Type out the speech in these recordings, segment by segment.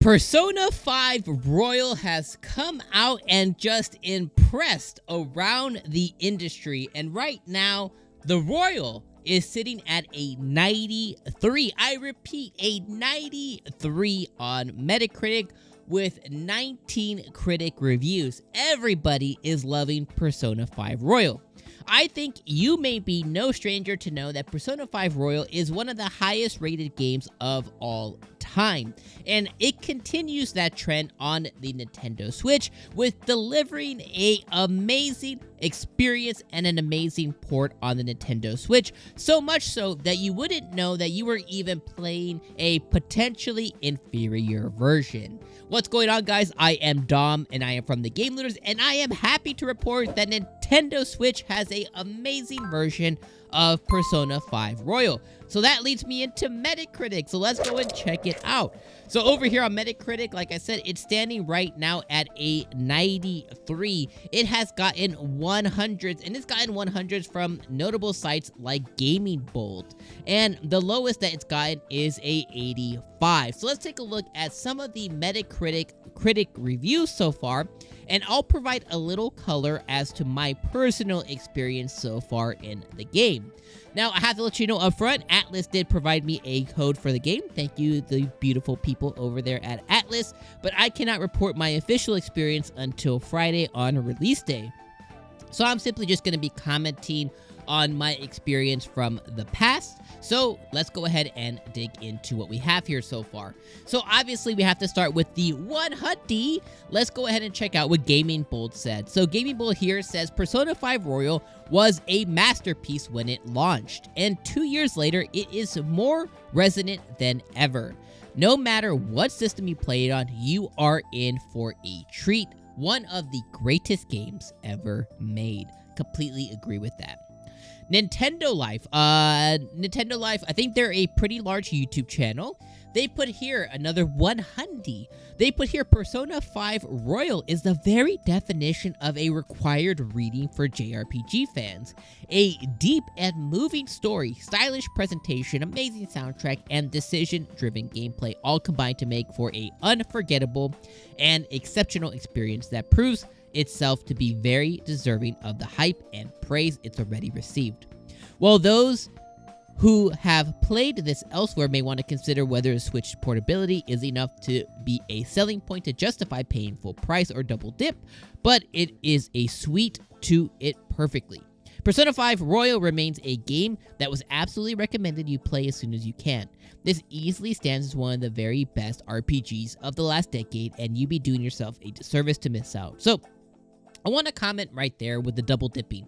Persona 5 Royal has come out and just impressed around the industry. And right now, the Royal is sitting at a 93. I repeat, a 93 on Metacritic with 19 critic reviews. Everybody is loving Persona 5 Royal. I think you may be no stranger to know that Persona 5 Royal is one of the highest rated games of all time, and it continues that trend on the Nintendo Switch with delivering an amazing experience and an amazing port on the Nintendo Switch, so much so that you wouldn't know that you were even playing a potentially inferior version. What's going on, guys? I am Dom, and I am from the Game Looters, and I am happy to report that Nintendo Switch has an amazing version of Persona 5 Royal. So that leads me into Metacritic, so let's go and check it out. So over here on Metacritic, like I said, it's standing right now at a 93. It has gotten 100s, and it's gotten 100s from notable sites like Gaming Bold. And the lowest that it's gotten is a 85. So let's take a look at some of the Metacritic critic reviews so far, and I'll provide a little color as to my personal experience so far in the game. Now, I have to let you know up front, Atlas did provide me a code for the game. Thank you, the beautiful people over there at Atlas, but I cannot report my official experience until Friday on release day. So I'm simply just going to be commenting on my experience from the past. So let's go ahead and dig into what we have here so far. So obviously we have to start with the 100. Let's go ahead and check out what Gaming Bold said. So Gaming Bold here says Persona 5 Royal was a masterpiece when it launched, and 2 years later it is more resonant than ever. No matter what system you play it on, you are in for a treat. One of the greatest games ever made. Completely agree with that. Nintendo Life, I think they're a pretty large YouTube channel. They put here another 100. They put here Persona 5 Royal is the very definition of a required reading for JRPG fans. A deep and moving story, stylish presentation, amazing soundtrack, and decision-driven gameplay all combined to make for a unforgettable and exceptional experience that proves itself to be very deserving of the hype and praise it's already received. While those who have played this elsewhere may want to consider whether the Switch portability is enough to be a selling point to justify paying full price or double dip, but it is a suite to it perfectly. Persona 5 Royal remains a game that was absolutely recommended you play as soon as you can. This easily stands as one of the very best RPGs of the last decade, and you'd be doing yourself a disservice to miss out. So, I want to comment right there with the double dipping.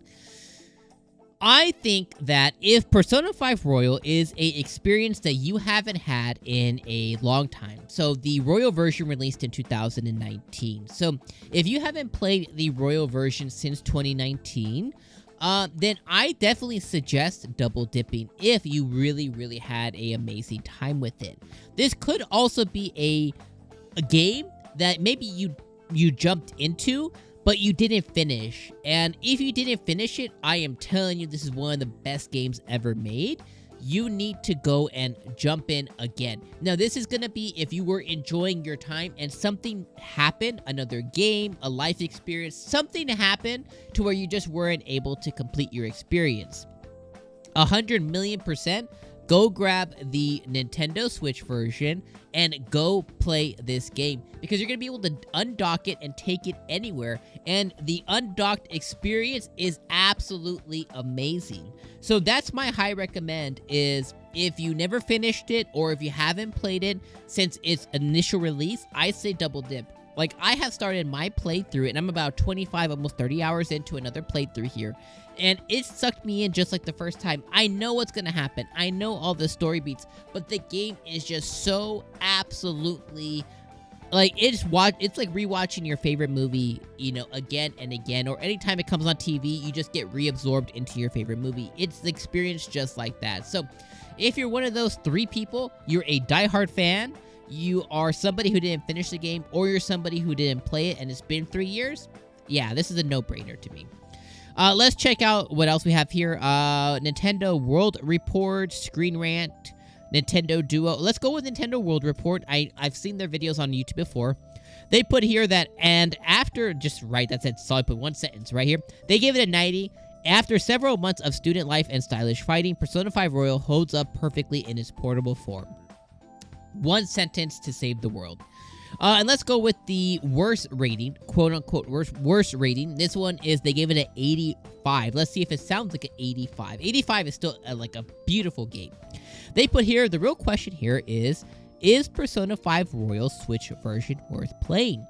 I think that if Persona 5 Royal is a experience that you haven't had in a long time, so the Royal version released in 2019, so if you haven't played the Royal version since 2019, then I definitely suggest double dipping if you really had an amazing time with it. This could also be a game that maybe you jumped into, but you didn't finish. And if you didn't finish it, I am telling you, this is one of the best games ever made. You need to go and jump in again. Now, this is going to be if you were enjoying your time and something happened, another game, a life experience, something happened to where you just weren't able to complete your experience. 100,000,000%. Go grab the Nintendo Switch version and go play this game, because you're going to be able to undock it and take it anywhere, and the undocked experience is absolutely amazing. So that's my high recommend, is if you never finished it or if you haven't played it since its initial release, I say double dip. Like, I have started my playthrough, and I'm about 25, almost 30 hours into another playthrough here, and it sucked me in just like the first time. I know what's gonna happen. I know all the story beats, but the game is just so absolutely, like, it's like rewatching your favorite movie, you know, again and again, or anytime it comes on TV, you just get reabsorbed into your favorite movie. It's the experience just like that. So, if you're one of those 3 people, you're a diehard fan, you are somebody who didn't finish the game, or you're somebody who didn't play it and it's been 3 years, yeah, this is a no-brainer to me. Let's check out what else we have here. Nintendo World Report, Screen Rant, Nintendo Duo. Let's go with Nintendo World Report. I've seen their videos on YouTube before. They put here that, and after, just right, that's it, so I put one sentence right here. They gave it a 90. After several months of student life and stylish fighting, Persona 5 Royal holds up perfectly in its portable form. One sentence to save the world. And let's go with the worst rating, quote-unquote worst rating. This one is, they gave it an 85. Let's see if it sounds like an 85. 85 is still like a beautiful game. They put here, the real question here is Persona 5 Royal Switch version worth playing?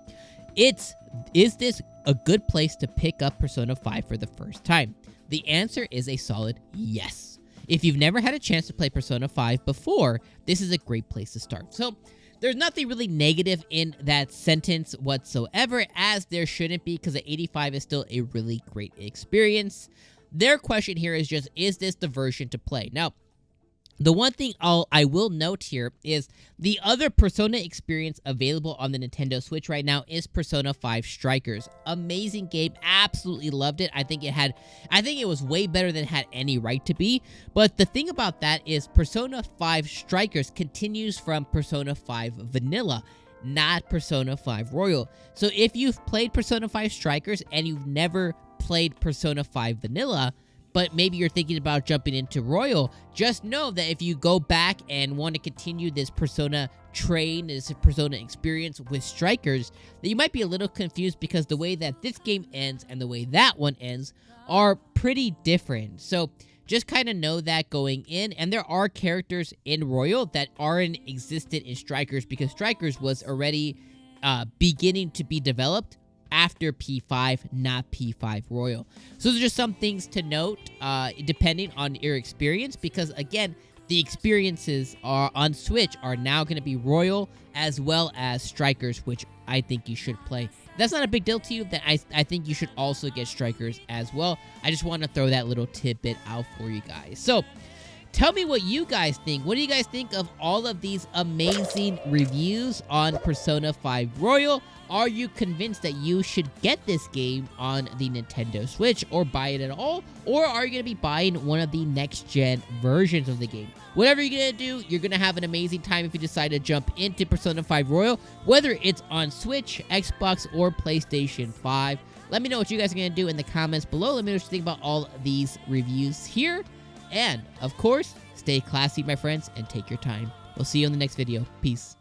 Is this a good place to pick up Persona 5 for the first time? The answer is a solid yes. If you've never had a chance to play Persona 5 before, this is a great place to start. So, there's nothing really negative in that sentence whatsoever, as there shouldn't be, because the 85 is still a really great experience. Their question here is just, is this the version to play? Now, the one thing I will note here is the other Persona experience available on the Nintendo Switch right now is Persona 5 Strikers. Amazing game, absolutely loved it. I think it was way better than it had any right to be. But the thing about that is Persona 5 Strikers continues from Persona 5 Vanilla, not Persona 5 Royal. So if you've played Persona 5 Strikers and you've never played Persona 5 Vanilla, but maybe you're thinking about jumping into Royal, just know that if you go back and want to continue this Persona train, this Persona experience with Strikers, that you might be a little confused because the way that this game ends and the way that one ends are pretty different. So just kind of know that going in, and there are characters in Royal that aren't existed in Strikers because Strikers was already beginning to be developed after P5, not P5 Royal. So those are just some things to note, depending on your experience, because again, the experiences on Switch are now going to be Royal as well as Strikers, which I think you should play. If that's not a big deal to you, then I think you should also get Strikers as well. I just want to throw that little tidbit out for you guys. So, tell me what you guys think. What do you guys think of all of these amazing reviews on Persona 5 Royal? Are you convinced that you should get this game on the Nintendo Switch or buy it at all? Or are you going to be buying one of the next-gen versions of the game? Whatever you're going to do, you're going to have an amazing time if you decide to jump into Persona 5 Royal, whether it's on Switch, Xbox, or PlayStation 5. Let me know what you guys are going to do in the comments below. Let me know what you think about all these reviews here. And, of course, stay classy, my friends, and take your time. We'll see you in the next video. Peace.